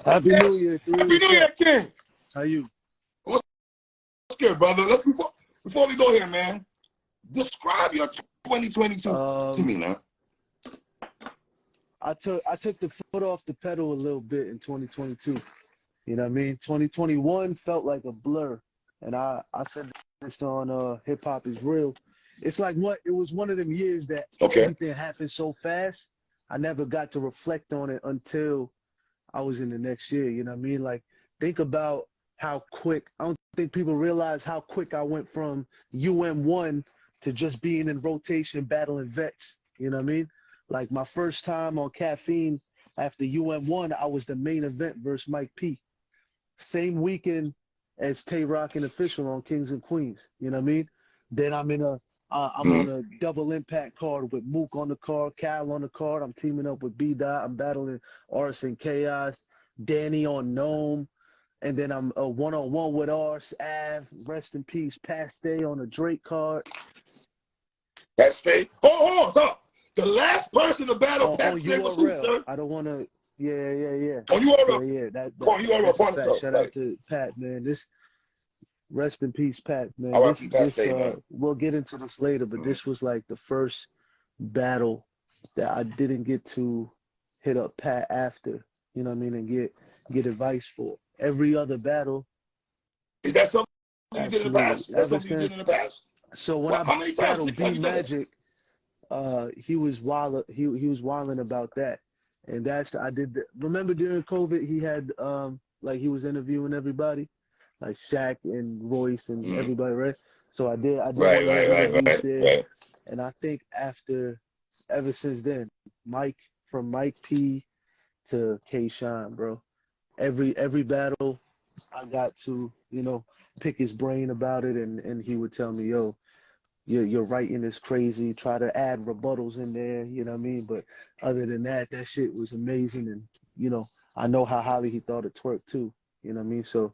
Happy New Year. Happy New Year, King. How you? What's good, brother? Before we go here, man, describe your 2022 to me, man. I took the foot off the pedal a little bit in 2022. You know what I mean? 2021 felt like a blur. And I said this on Hip Hop is Real. It's like it was one of them years that everything happened so fast. I never got to reflect on it until I was in the next year. You know what I mean? Like, think about how quick, I don't think people realize how quick I went from UM1 to just being in rotation, battling vets. You know what I mean? Like, my first time on Caffeine after UM1, I was the main event versus Mike P. Same weekend as Twork and Official on Kings and Queens. You know what I mean? Then I'm on a double impact card with Mook on the card, Cal on the card. I'm teaming up with B-Dot. I'm battling Ars and Chaos, Danny on Gnome. And then I'm a one-on-one with Ars, Av, rest in peace, Paste on a Drake card. Paste? Oh, the last person to battle Paste was who, sir? I don't want to, yeah. Oh, you are a partner. Shout out to Pat, man. Rest in peace, Pat, man. Man. We'll get into this later, but this was like the first battle that I didn't get to hit up Pat after, you know what I mean, and get advice for. Every other battle. Is that something you did in the past? Is that something you did in the past? So when I battled B Magic, he was wild. He was wilding about that, and I did. Remember during COVID, he had like he was interviewing everybody, like Shaq and Royce and everybody, right? So I did right. And I think ever since then, from Mike P to K Shine, bro. Every battle I got to, pick his brain about it, and he would tell me, yo, your writing is crazy. Try to add rebuttals in there, you know what I mean? But other than that shit was amazing. And, I know how highly he thought of Twerk too, you know what I mean? So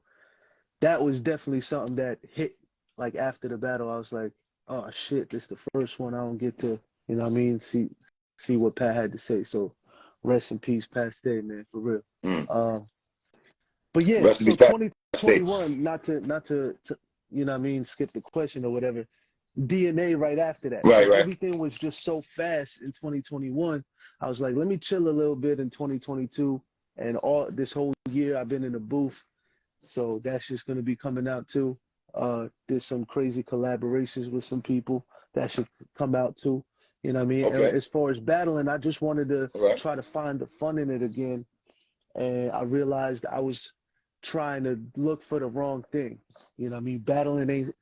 that was definitely something that hit, like after the battle, I was like, oh shit, this is the first one I don't get to, you know what I mean? See what Pat had to say. So rest in peace, Pat Stay, man, for real. But yeah, so 2021, not to you know what I mean, skip the question or whatever, DNA right after that. Right. Everything was just so fast in 2021. I was like, let me chill a little bit in 2022. And all this whole year I've been in the booth. So that's just going to be coming out too. Did some crazy collaborations with some people that should come out too. You know what I mean? Okay. And as far as battling, I just wanted to try to find the fun in it again. And I realized I was trying to look for the wrong thing. You know what I mean? Battling ain't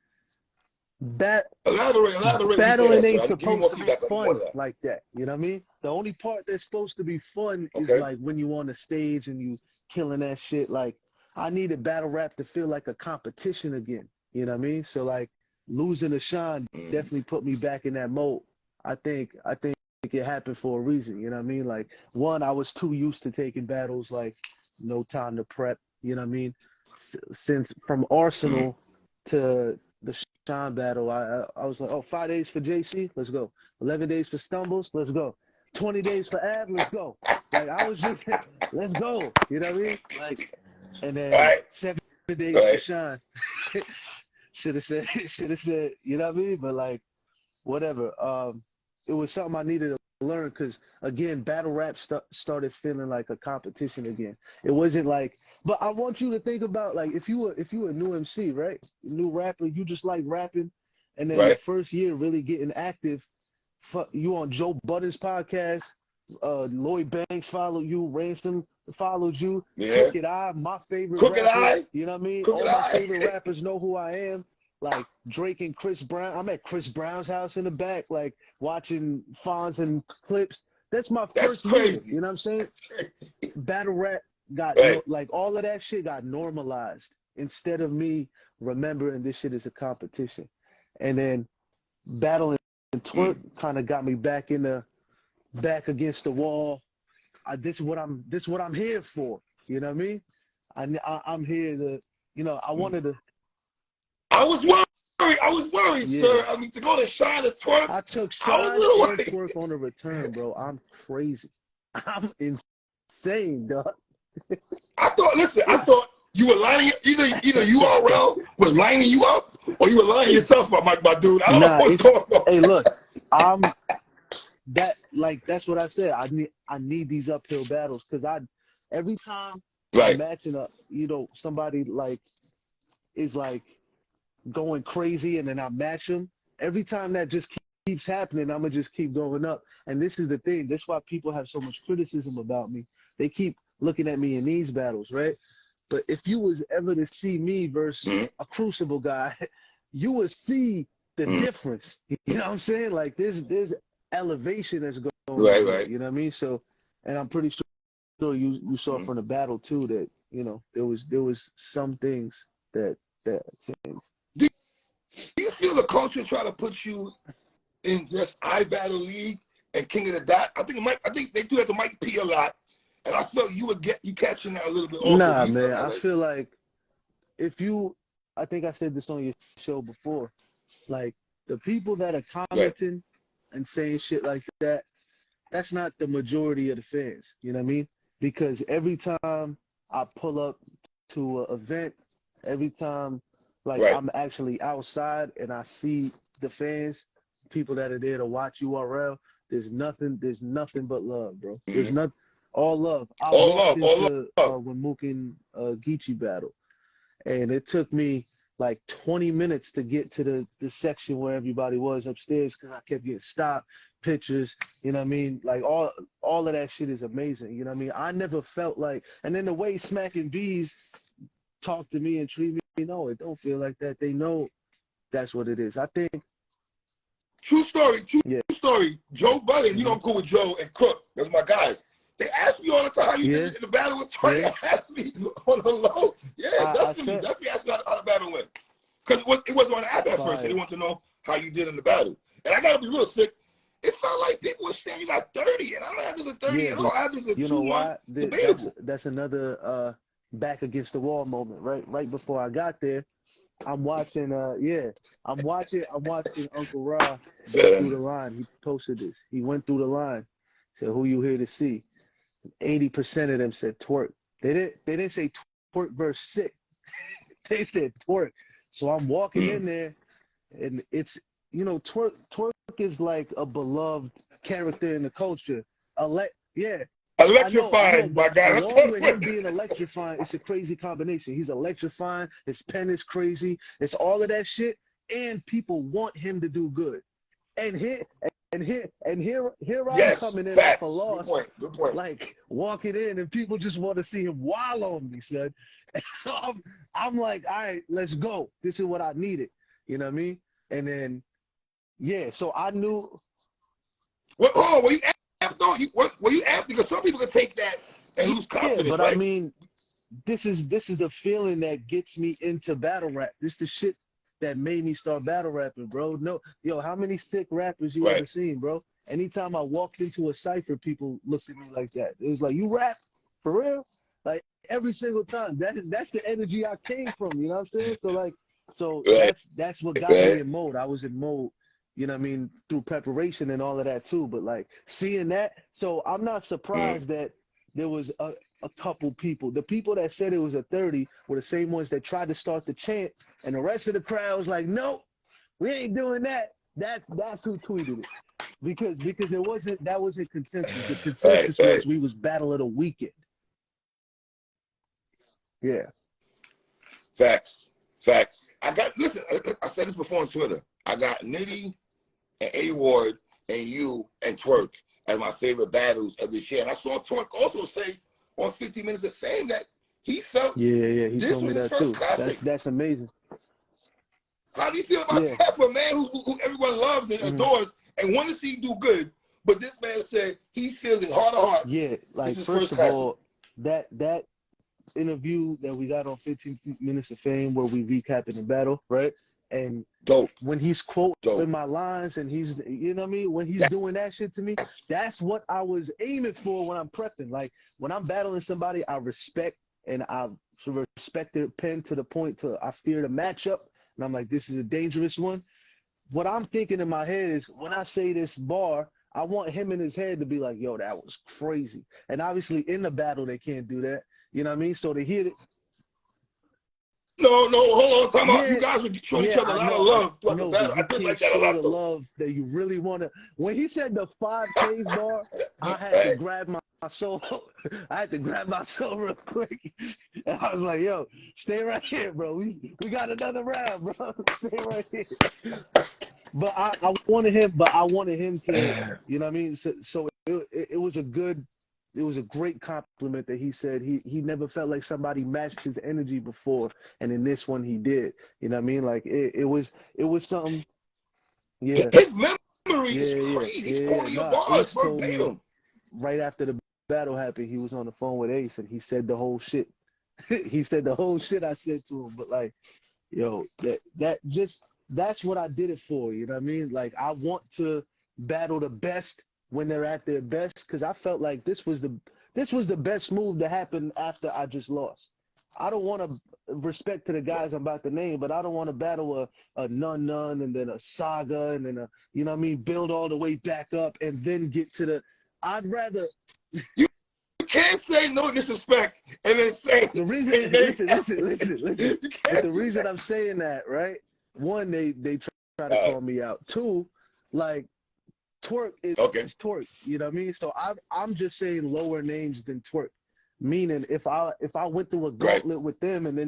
supposed to be fun like that. You know what I mean? The only part that's supposed to be fun is like when you on the stage and you killing that shit. Like, I needed battle rap to feel like a competition again. You know what I mean? So like losing to Sean definitely put me back in that mode. I think it happened for a reason. You know what I mean? Like, one, I was too used to taking battles, like no time to prep. You know what I mean? Since from Arsenal to the Sean battle, I was like, 5 days for JC, let's go. 11 days for Stumbles, let's go. 20 days for Ab, let's go. Like, I was just, let's go. You know what I mean? Like, and then 7 days for Sean. Should have said, you know what I mean? But like, whatever. It was something I needed to learn because, again, battle rap started feeling like a competition again. It wasn't like, but I want you to think about, like, if you were a new MC, right? New rapper, you just like rapping, and then the first year really getting active, you on Joe Budden's podcast, Lloyd Banks followed you, Ransom followed you, Crooked Eye, my favorite rapper, you know what I mean? All my favorite rappers know who I am. Like Drake and Chris Brown. I'm at Chris Brown's house in the back, like watching Fonz and clips. That's my first year. You know what I'm saying? Battle rap got like all of that shit got normalized instead of me remembering this shit is a competition. And then battling Twerk kind of got me back against the wall. This is what I'm here for. You know what I mean? I'm here to, I wanted to. I was worried, sir. I mean, to go to Shine and Twerk. I took Shine and Twerk on the return, bro. I'm crazy. I'm insane, dog. I thought you were lining either URL was lining you up or you were lining yourself up, my dude. I don't know what's going on. Hey, look, that's what I said. I need these uphill battles because every time I'm matching up, somebody like is like going crazy and then I match them. Every time that just keeps happening, I'm gonna just keep going up. And this is the thing. That's why people have so much criticism about me. They keep looking at me in these battles, right? But if you was ever to see me versus a Crucible guy, you would see the difference. You know what I'm saying? Like there's elevation that's going on. Right. You know what I mean? So, and I'm pretty sure you saw from the battle too that there was some things that changed. Do you feel the culture try to put you in just iBattle League and King of the Dot? I think they do that to Mike P a lot, and I felt you catching that a little bit also. Nah, man, I feel like I think I said this on your show before, like the people that are commenting and saying shit like that, that's not the majority of the fans. You know what I mean? Because every time I pull up to an event, every time I'm actually outside and I see the fans, people that are there to watch URL, there's nothing but love, bro. There's nothing, all love. I walked into when Mook and Geechee battle, and it took me like 20 minutes to get to the section where everybody was upstairs because I kept getting stopped, pictures, you know what I mean? Like all of that shit is amazing, you know what I mean? I never felt like, and then the way Smacking Bees talk to me and treat me, no, it don't feel like that. They know that's what it is. I think. True story. Joe Budden, I'm cool with Joe and Crook. That's my guys. They ask me all the time how you did in the battle with Twerk. They ask me on the low. Yeah, definitely ask me how the battle went. Because it wasn't on the app at first. They wanted to know how you did in the battle. And I got to be real sick. It felt like people were saying you got 30, and I don't have this at 30 at all. I have this at 2-1. Debatable. That's another back against the wall moment. Right before I got there, I'm watching. I'm watching Uncle Ra go through the line. He posted this. He went through the line. Said, "Who you here to see?" 80% of them said Twerk. They didn't say Twerk versus Sikh. They said Twerk. So I'm walking in there, and it's Twerk is like a beloved character in the culture. Electrifying, my guy. Along with him being electrifying, it's a crazy combination. He's electrifying. His pen is crazy. It's all of that shit, and people want him to do good. And here I'm coming in off a loss, good point. like walking in, and people just want to see him wild on me, son. And so I'm like, all right, let's go. This is what I needed. You know what I mean? And then, so I knew. Well, were you amped though? Were you amped? Because some people can take that and lose confidence. Yeah, but I mean, this is the feeling that gets me into battle rap. This is the shit that made me start battle rapping, bro. How many Sikh rappers you ever seen, bro? Anytime I walked into a cipher, people looked at me like that. It was like, you rap for real? Like every single time. That's the energy I came from. You know what I'm saying? So that's what got me in mode. I was in mode. You know what I mean? Through preparation and all of that too. But like seeing that, so I'm not surprised that there was a couple people. The people that said it was a 30 were the same ones that tried to start the chant, and the rest of the crowd was like, "No, we ain't doing that." That's who tweeted it, because that wasn't consensus. The consensus was we was battle of the weekend. Yeah. Facts. Listen, I said this before on Twitter. I got Nitty and A-Ward and you and Twerk as my favorite battles of this year. And I saw Twerk also say on 50 Minutes of Fame that he felt he told me that too. That's amazing. How do you feel about that for a man who everyone loves and adores and want to see do good? But this man said he feels in heart of hearts. Yeah, like first of all, that interview that we got on 15 Minutes of Fame where we recapping the battle, right? And dope. When he's quoting my lines and he's, you know what I mean? When he's doing that shit to me, that's what I was aiming for when I'm prepping. Like when I'm battling somebody, I respect and I respect their pen to the point to I fear the matchup. And I'm like, this is a dangerous one. What I'm thinking in my head is when I say this bar, I want him in his head to be like, yo, that was crazy. And obviously in the battle, they can't do that. You know what I mean? So to hear it. No, hold on, time out. You guys would show each other a lot of love throughout the battle. I did like that a lot, though. Love that you really want to. When he said the 5Ks bar, I had to grab my soul. I had to grab my soul real quick. And I was like, yo, stay right here, bro. We got another round, bro. Stay right here. But I wanted him to, you know what I mean? So it was a great compliment that he said he never felt like somebody matched his energy before, and in this one he did. You know what I mean? Like it was something. Yeah. His memory is crazy. He's quoting your bars verbatim. Right after the battle happened, he was on the phone with Ace, and he said the whole shit. He said the whole shit I said to him. But like, yo, that's what I did it for. You know what I mean? Like, I want to battle the best when they're at their best, because I felt like this was the best move to happen after I just lost. I don't want to respect to the guys I'm about to name, but I don't want to battle a Nun and then a Saga and then you know what I mean, build all the way back up and then get to the. I'd rather. You can't say no disrespect and then say the reason. Listen. But the reason I'm saying that, right? One, they try to call me out. Two, like. Twerk is Twerk, you know what I mean? So I'm just saying lower names than Twerk, meaning if I went through a gauntlet with them and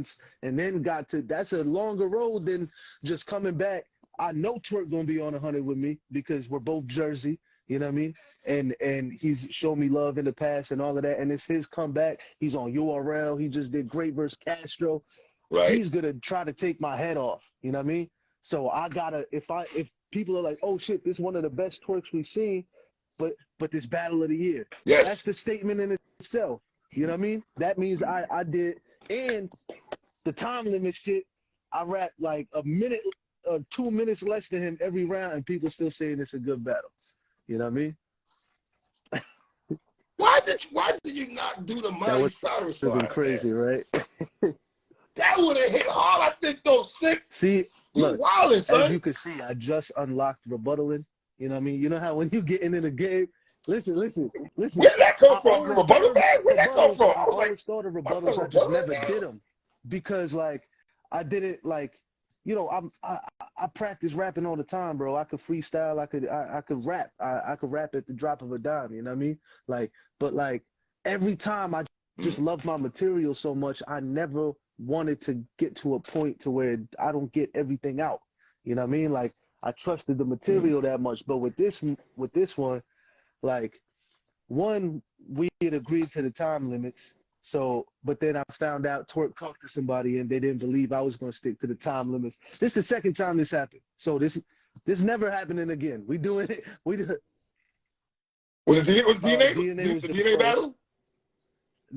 then got to, that's a longer road than just coming back. I know Twerk gonna be on 100 with me because we're both Jersey, you know what I mean? And he's shown me love in the past and all of that, and it's his comeback. He's on URL. He just did great versus Castro. Right. He's gonna try to take my head off, you know what I mean? So I gotta if people are like, oh shit, this is one of the best Twerks we've seen, but this battle of the year. Yes. That's the statement in itself. You know what I mean? That means I did, and the time limit shit, I rapped like a minute or 2 minutes less than him every round, and people still saying it's a good battle. You know what I mean? Why did you not do the Miley Cyrus line? That crazy, right? That would have hit hard, I think, though, Sick. See, look, wildin', son. As you can see, I just unlocked rebuttaling. You know what I mean? You know how when you get into the game, listen. Where did that come from? The rebuttal bag? Where did that come from? I always thought of rebuttals. I just never did them because, like, I did it like, you know, I practice rapping all the time, bro. I could freestyle. I could rap. I could rap at the drop of a dime. You know what I mean? Like, but like every time I just love my material so much, I never wanted to get to a point to where I don't get everything out. You know what I mean? Like, I trusted the material that much, but with this one, like, one, we had agreed to the time limits. So, but then I found out Twerk talked to somebody and they didn't believe I was going to stick to the time limits. This is the second time this happened. So this never happening again. We doing it. We do it. Was the DNA battle?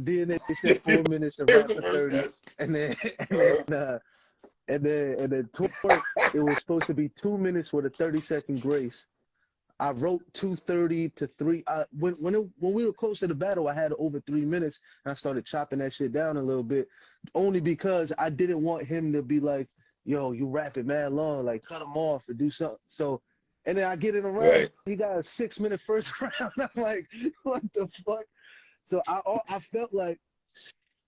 DNA said 4 minutes of rap for 30, and then Twork, it was supposed to be 2 minutes with a 30-second grace. I wrote 2:30 to 3. When we were close to the battle, I had over 3 minutes, and I started chopping that shit down a little bit, only because I didn't want him to be like, yo, you rapping mad long, like cut him off or do something. So, and then I get in a round, right. He got a 6 minute first round. I'm like, what the fuck? So I felt like,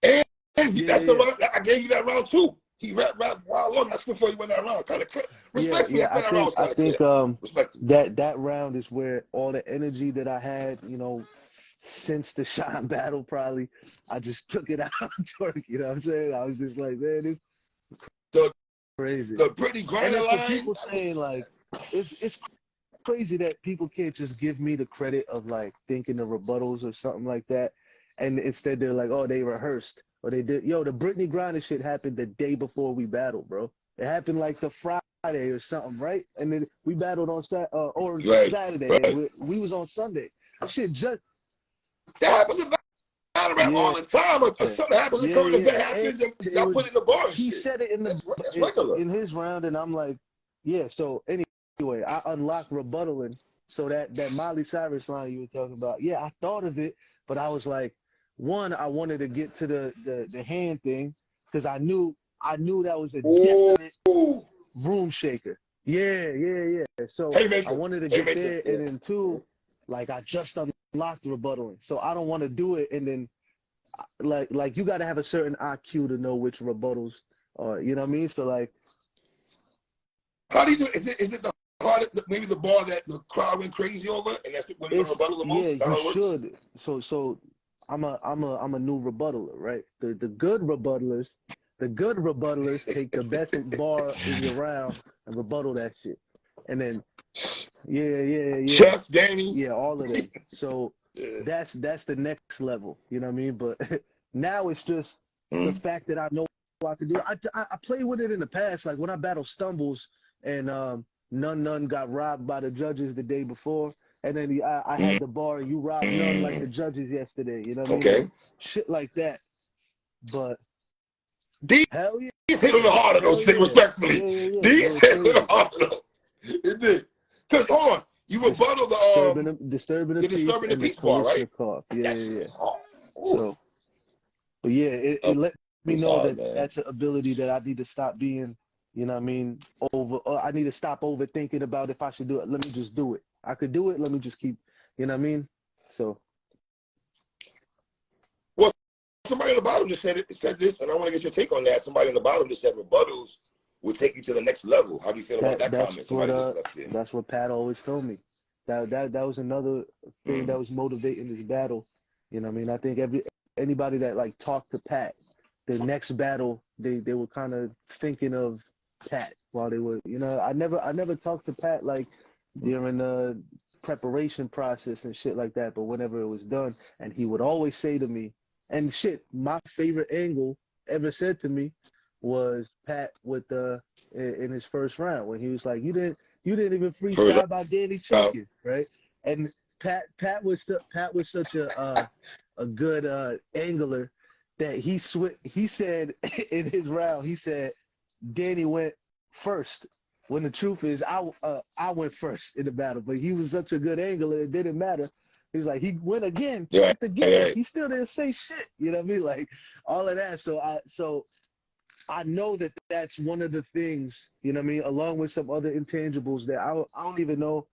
and that's the round. I gave you that round too. He rapped wild long. That's before you went that round. Kind of respectfully. I think that round is where all the energy that I had, you know, since the Shine battle, probably I just took it out on Twerk. You know what I'm saying? I was just like, man, it's crazy. The Brittany Griner line. People saying like, it's crazy that people can't just give me the credit of like thinking the rebuttals or something like that, and instead they're like, oh, they rehearsed or they did. Yo, the Brittany Griner shit happened the day before we battled, bro. It happened like the Friday or something, right? And then we battled on Saturday. Right. And we was on Sunday. Shit just that happens in battle rap all the time. Something happens, a current event happens, and y'all put it in the bar. He said it in his round, and I'm like, yeah. So anyway, I unlocked rebuttaling. So that Miley Cyrus line you were talking about, yeah, I thought of it, but I was like, one, I wanted to get to the hand thing because I knew that was a definite room shaker. Yeah. So I wanted to get there, and then two, like I just unlocked rebuttaling, so I don't want to do it and then like you got to have a certain IQ to know which rebuttals are. You know what I mean? So like, how do you do it? Is it the hardest, maybe the bar that the crowd went crazy over, and that's when you rebuttal the most? Yeah, you should. So I'm a new rebuttaler, right? The good rebuttalers take the best bar in your round and rebuttal that shit. And then yeah. Chef Danny. Yeah, all of them. So that's the next level. You know what I mean? But now it's just the fact that I know what I can do. I played with it in the past, like when I battled Stumbles and None got robbed by the judges the day before. And then I had the bar and you robbed None like the judges yesterday. You know what I mean? Okay. Like, shit like that. But hell yeah. These hit a little harder though, respectfully. Yeah. These hit a little harder though. It did. Because hold on, you rebuttal the disturbing the peace bar, right? Yeah. So, but yeah, it let me know that that's an ability that I need to stop being, you know what I mean, I need to stop overthinking about if I should do it. Let me just do it. I could do it. Let me just keep, you know what I mean? So. Well, somebody on the bottom just said this, and I want to get your take on that. Somebody on the bottom just said rebuttals will take you to the next level. How do you feel about that comment? That's what Pat always told me. That was another thing that was motivating this battle. You know what I mean? I think anybody that like talked to Pat, the next battle, they were kind of thinking of Pat while they were, you know, I never talked to Pat like during the preparation process and shit like that, but whenever it was done, and he would always say to me, and shit, my favorite angle ever said to me was Pat with in his first round when he was like, you didn't even freestyle about Danny Chicken, right? And Pat was such a good angler that he said in his round, he said Danny went first, when the truth is I went first in the battle, but he was such a good angler it didn't matter. He was like, he went again, checked again. He still didn't say shit. You know what I mean? Like all of that. So I know that that's one of the things, you know what I mean, along with some other intangibles that I don't even know.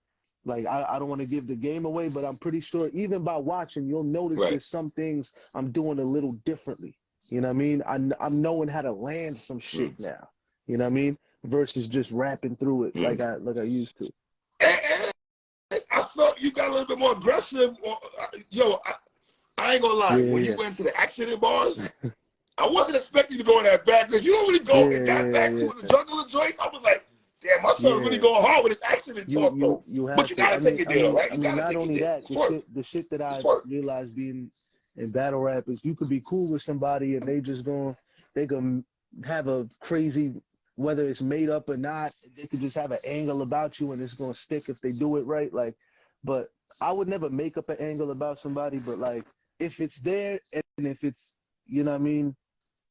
Like, I don't want to give the game away, but I'm pretty sure even by watching, you'll notice there's some things I'm doing a little differently. You know what I mean? I'm knowing how to land some shit now. You know what I mean? Versus just rapping through it like I used to. And I thought you got a little bit more aggressive. Yo, I ain't gonna lie. When you went to the accident bars, I wasn't expecting you to go in that back because you don't really go in that back to the juggler joints. I was like, damn, my son really going hard with his accident talk though. But you gotta take it there, right? Not only that, the shit that I realized being in battle rap is you could be cool with somebody and they can have a crazy, whether it's made up or not, they could just have an angle about you and it's gonna stick if they do it right. Like, but I would never make up an angle about somebody, but like if it's there and if it's, you know what I mean,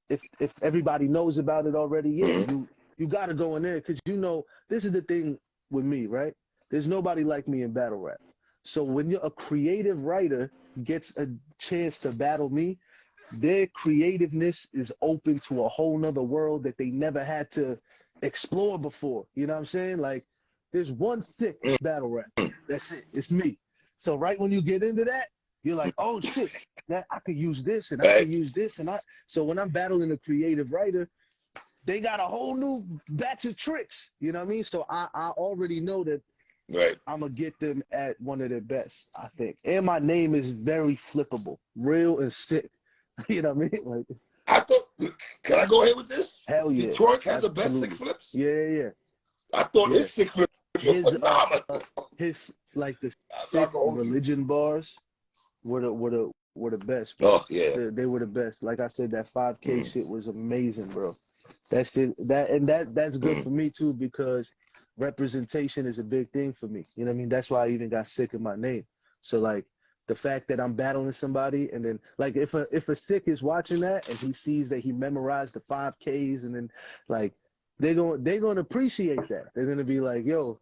if everybody knows about it already, you got to go in there because, you know, this is the thing with me, right? There's nobody like me in battle rap. So when you're a creative writer gets a chance to battle me, their creativeness is open to a whole nother world that they never had to explore before. You know what I'm saying? Like, there's one Sikh battle rap. That's it. It's me. So right when you get into that, you're like, oh shit, that I could use this and I could use this so when I'm battling a creative writer, they got a whole new batch of tricks. You know what I mean? So I already know that I'm gonna get them at one of their best, I think. And my name is very flippable, real and sick. You know what I mean? Like, I thought, can I go ahead with this? Hell yeah. Twork has the best Sikh flips. Yeah. I thought his Sikh flips were phenomenal. His like the Sikh religion bars were the best, bro. Oh yeah, they were the best. Like I said, that 5K shit was amazing, bro. That shit, that's good for me too, because representation is a big thing for me. You know what I mean? That's why I even got Sikh in my name. So like the fact that I'm battling somebody, and then like if a Sikh is watching that and he sees that he memorized the 5Ks, and then like they're gonna appreciate that. They're gonna be like, yo.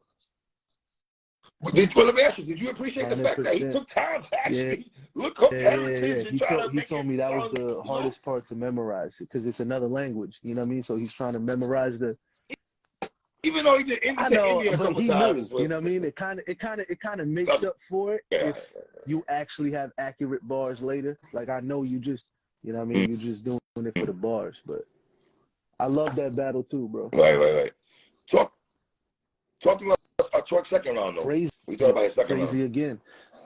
Well, let me ask you, did you appreciate the fact that he took time to actually look up heritage and try to make it? He told me that was the hardest part to memorize, because it's another language. You know what I mean? So he's trying to memorize the. Even though he did Indian a couple times, you know what I mean? It kind of makes up for it if you actually have accurate bars later. Like I know you You know what I mean? You're just doing it for the bars. But I love that battle too, bro. Right. Talk to me about Twork's second round, though. Crazy. We talk about his second round. Crazy again.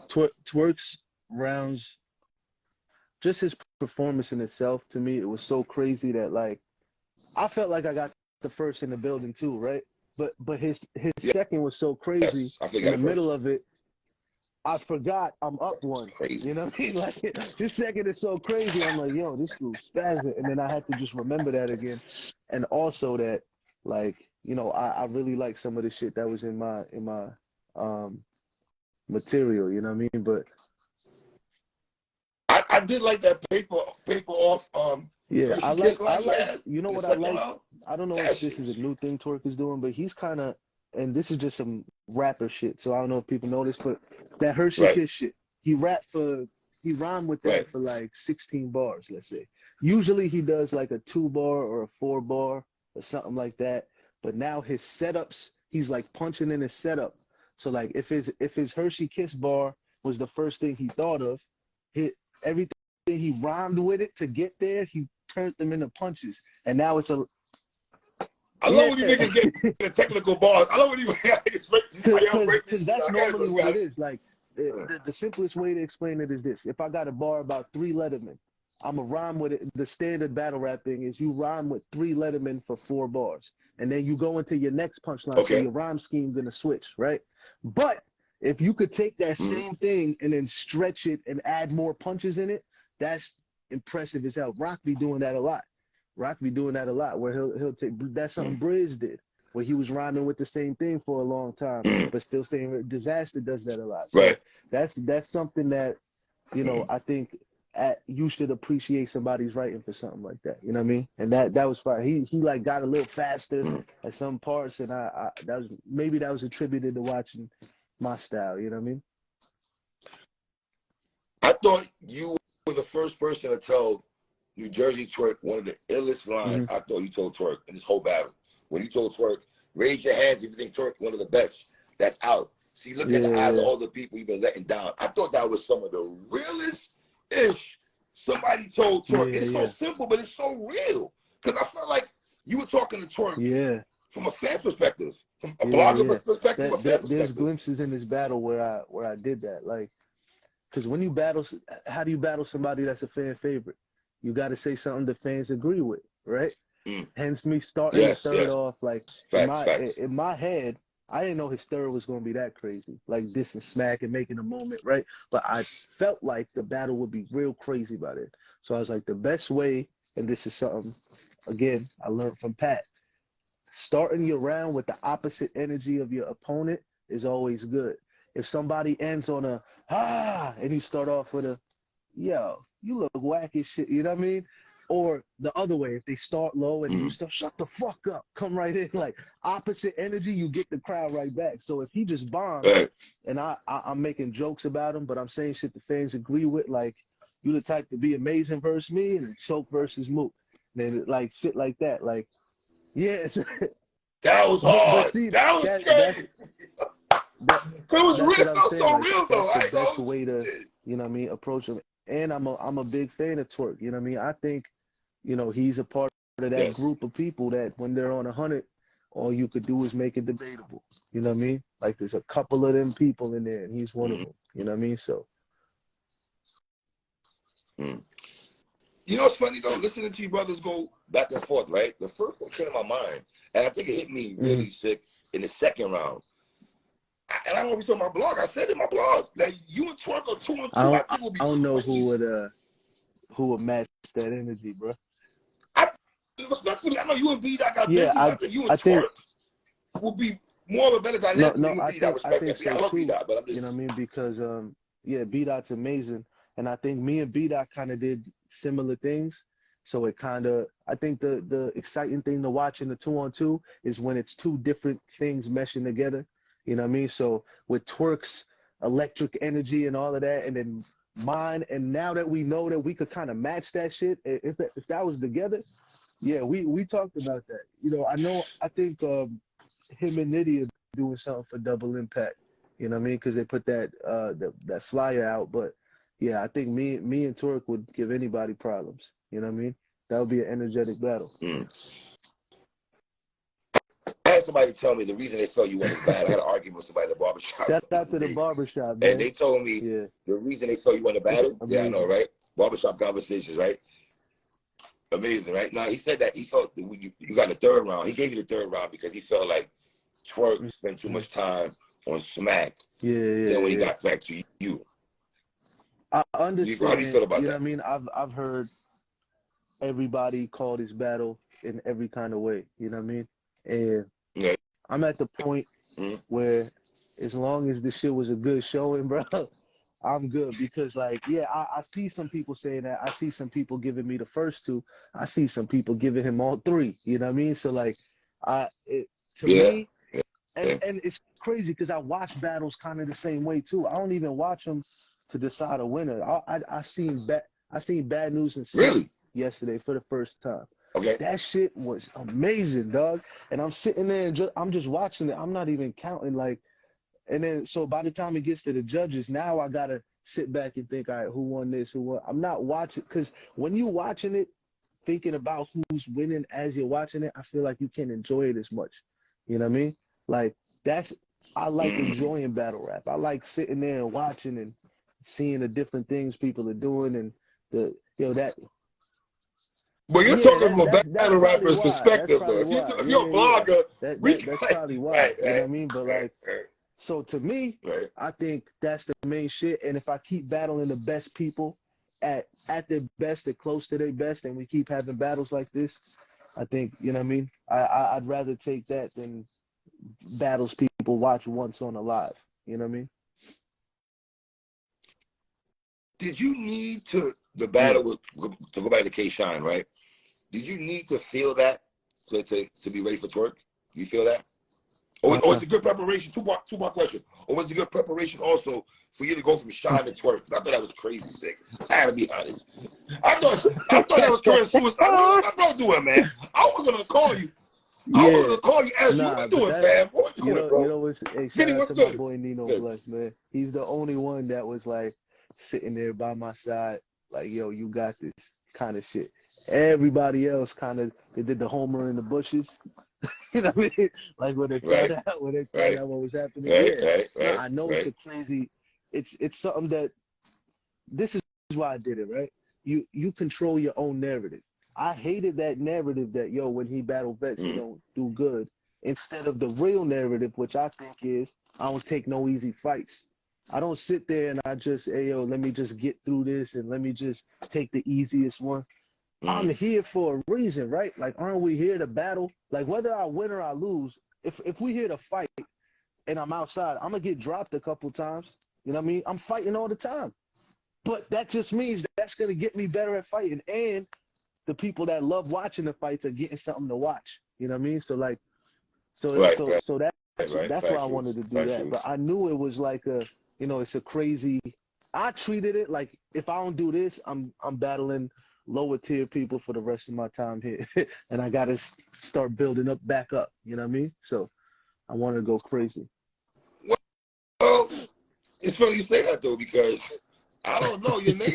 Twork's rounds, just his performance in itself, to me, it was so crazy that, like, I felt like I got the first in the building too, right? But his second was so crazy. In the middle of it, I forgot I'm up one. Crazy. You know what I mean? Like, his second is so crazy. I'm like, yo, this dude's spazzing. And then I had to just remember that again. And also that, like, you know, I really like some of the shit that was in my material, you know what I mean? But I did like that paper off yeah, I like you know what I like? Round? I don't know if this is a new thing Twork is doing, but he's kind of, and this is just some rapper shit, so I don't know if people know this, but that Hershey Kiss shit, he rhymed with that for like 16 bars, let's say. Usually he does like a 2-bar or a 4-bar or something like that, but now his setups, he's like punching in his setup. So like if his Hershey Kiss bar was the first thing he thought of, everything he rhymed with it to get there, he turned them into punches, and now it's a. I love when you niggas get the technical bars. I love when you because that's normally what it is. Like the simplest way to explain it is this: if I got a bar about 3 Letterman, I'm a rhyme with it. The standard battle rap thing is you rhyme with 3 Letterman for 4 bars, and then you go into your next punchline. So your rhyme scheme gonna switch, right? But if you could take that same thing and then stretch it and add more punches in it, that's impressive as hell. Rock be doing that a lot. Where he'll take, that's something Briz did, where he was rhyming with the same thing for a long time, but still staying. Disaster does that a lot. So that's something that, you know, I think you should appreciate somebody's writing for something like that. You know what I mean? And that was fire. He like got a little faster at some parts, and I that was attributed to watching my style. You know what I mean? I thought you were the first person to tell New Jersey Twerk one of the illest lines. I thought you told Twerk in this whole battle. When you told Twerk, raise your hands if you think Twerk one of the best that's out. See, look at the eyes of all the people you've been letting down. I thought that was some of the realest ish somebody told Twerk. It's so simple, but it's so real. Because I felt like you were talking to Twerk from a fan's perspective, from a blogger perspective, There's glimpses in this battle where I did that. Like, because when you battle, how do you battle somebody that's a fan favorite? You got to say something the fans agree with, right? Hence me starting the third off. Like, in my head, I didn't know his third was going to be that crazy. Like, this and smack and making a moment, right? But I felt like the battle would be real crazy about it. So I was like, the best way, and this is something, again, I learned from Pat, starting your round with the opposite energy of your opponent is always good. If somebody ends on a, and you start off with a, yo, you look whack as shit, you know what I mean? Or the other way, if they start low and you start, shut the fuck up, come right in, like opposite energy, you get the crowd right back. So if he just bombs, and I'm making jokes about him, but I'm saying shit the fans agree with, like, you the type to be amazing versus me and choke versus Mook. Then like shit like that, like, yes. That was hard. But see, that was crazy. It was real, so real though. That's the best way to, you know what I mean, approach him. And I'm a big fan of Twerk. You know what I mean? I think, you know, he's a part of that group of people that when they're on 100, all you could do is make it debatable. You know what I mean? Like, there's a couple of them people in there, and he's one of them. You know what I mean? So. You know what's funny though? Listening to you brothers go back and forth, right? The first one came to my mind, and I think it hit me really sick in the second round. And I don't know if you saw my blog. I said in my blog that you and Twerk are 2-2. I think will be. I don't know who would match that energy, bro. Respectfully, I know you and B-Dot got busy. I think you and Twerk will be more of a better dynamic. I think so too. But I'm just, you know what I mean? Because B-Dot's amazing, and I think me and B-Dot kind of did similar things. So it kind of, I think the exciting thing to watch in the 2-on-2 is when it's two different things meshing together. You know what I mean? So with Twerk's electric energy and all of that, and then mine, and now that we know that we could kind of match that shit, if that was together, we talked about that. You know, I think him and Nitty are doing something for Double Impact. You know what I mean? Because they put that flyer out. But yeah, I think me and Twork would give anybody problems. You know what I mean? That would be an energetic battle. I had somebody tell me the reason they felt you won is bad. I had an argument with somebody at the barbershop. Shout out to the barbershop, man. And they told me the reason they felt you won the battle. Yeah, I know, right? Barbershop conversations, right? Amazing, right? Now, he said that he felt that you got the third round. He gave you the third round because he felt like Twork spent too much time on Smack than when he got back to you. I understand. How do you feel about that? You know what I mean? I've heard everybody call this battle in every kind of way. You know what I mean? And I'm at the point where as long as the shit was a good showing, bro, I'm good. Because, like, yeah, I see some people saying that. I see some people giving me the first two. I see some people giving him all three. You know what I mean? So, like, to me, and it's crazy because I watch battles kind of the same way, too. I don't even watch them to decide a winner. I seen Bad News and Sikh yesterday for the first time. Okay. That shit was amazing, dog. And I'm sitting there and I'm just watching it. I'm not even counting, like, and then so by the time it gets to the judges, now I gotta sit back and think, all right, who won this? Who won? I'm not watching, because when you watching it, thinking about who's winning as you're watching it, I feel like you can't enjoy it as much. You know what I mean? Like, I like enjoying battle rap. I like sitting there and watching and seeing the different things people are doing and that. But you're talking from a battle rapper's perspective, though. If you're a blogger, that's probably why. You know what I mean? But like, so to me, I think that's the main shit. And if I keep battling the best people at their best, they're close to their best, and we keep having battles like this, I think, you know what I mean? I'd rather take that than battles people watch once on a live. You know what I mean? Did you need the battle to go back to K-Shine, right? Did you need to feel that to be ready for Twork? You feel that? Or it's a good preparation? Two-part question. Or was it a good preparation also for you to go from Shine to Twork? I thought that was crazy sick. I had to be honest. I thought that was crazy suicide. What my bro doing, man? I was gonna call you. I was gonna call you, ask you, what you doing, fam? What you doing, bro? You know what's shout out to my boy Nino Bless, man. He's the only one that was like sitting there by my side, like, yo, you got this kind of shit. Everybody else kind of, they did the homer in the bushes. You know what I mean? Like when they found out, what was happening. I know it's a crazy, it's something that, this is why I did it, right? You control your own narrative. I hated that narrative that, yo, when he battle vets, he don't do good. Instead of the real narrative, which I think is, I don't take no easy fights. I don't sit there and I just, hey, yo, let me just get through this and let me just take the easiest one. I'm here for a reason, right? Like, aren't we here to battle? Like, whether I win or I lose, if we here to fight and I'm outside, I'm going to get dropped a couple times. You know what I mean? I'm fighting all the time. But that just means that's going to get me better at fighting. And the people that love watching the fights are getting something to watch. You know what I mean? So, like, that's why I wanted to do that. But I knew it was like it's a crazy, I treated it like, if I don't do this, I'm battling lower tier people for the rest of my time here. And I got to start building back up. You know what I mean? So I wanted to go crazy. Well, it's funny you say that, though, because I don't know. Your name